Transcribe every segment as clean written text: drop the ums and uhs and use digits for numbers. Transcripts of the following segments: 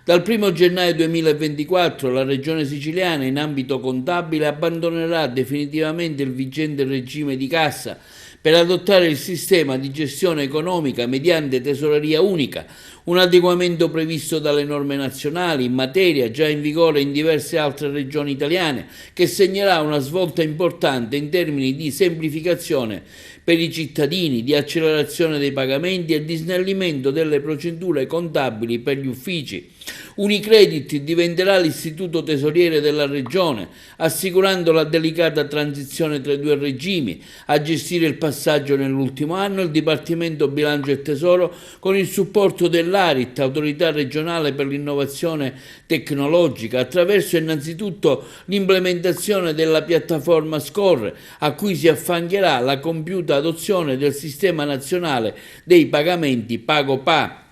Dal 1 gennaio 2024 la Regione Siciliana in ambito contabile abbandonerà definitivamente il vigente regime di cassa per adottare il sistema di gestione economica mediante tesoreria unica, un adeguamento previsto dalle norme nazionali in materia già in vigore in diverse altre regioni italiane, che segnerà una svolta importante in termini di semplificazione per i cittadini, di accelerazione dei pagamenti e di snellimento delle procedure contabili per gli uffici. Unicredit diventerà l'istituto tesoriere della regione, assicurando la delicata transizione tra i due regimi. A gestire il passaggio nell'ultimo anno il Dipartimento Bilancio e Tesoro con il supporto dell'ARIT, Autorità regionale per l'innovazione tecnologica, attraverso innanzitutto l'implementazione della piattaforma SCORE, a cui si affiancherà la compiuta adozione del sistema nazionale dei pagamenti PagoPA.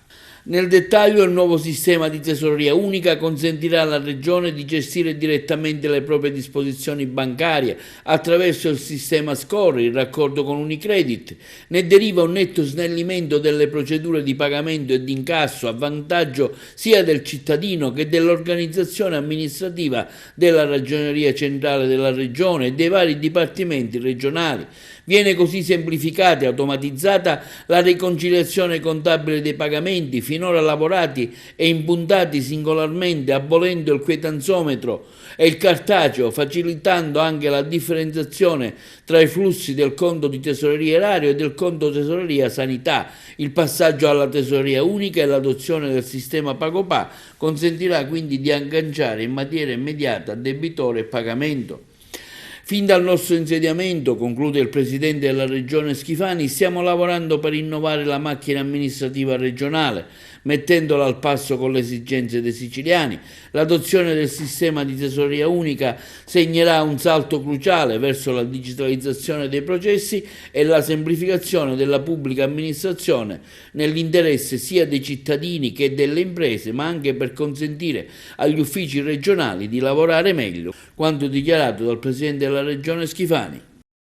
Nel dettaglio, il nuovo sistema di tesoreria unica consentirà alla Regione di gestire direttamente le proprie disposizioni bancarie attraverso il sistema SCORE, in raccordo con Unicredit. Ne deriva un netto snellimento delle procedure di pagamento e di incasso a vantaggio sia del cittadino che dell'organizzazione amministrativa della Ragioneria Centrale della Regione e dei vari dipartimenti regionali. Viene così semplificata e automatizzata la riconciliazione contabile dei pagamenti finora lavorati e impuntati singolarmente, abolendo il quietanzometro e il cartaceo, facilitando anche la differenziazione tra i flussi del conto di tesoreria erario e del conto tesoreria sanità. Il passaggio alla tesoreria unica e l'adozione del sistema PagoPA consentirà quindi di agganciare in maniera immediata debitore e pagamento. Fin dal nostro insediamento, conclude il Presidente della Regione Schifani, stiamo lavorando per innovare la macchina amministrativa regionale, mettendola al passo con le esigenze dei siciliani. L'adozione del sistema di tesoreria unica segnerà un salto cruciale verso la digitalizzazione dei processi e la semplificazione della pubblica amministrazione nell'interesse sia dei cittadini che delle imprese, ma anche per consentire agli uffici regionali di lavorare meglio, quanto dichiarato dal Presidente della Regione Schifani.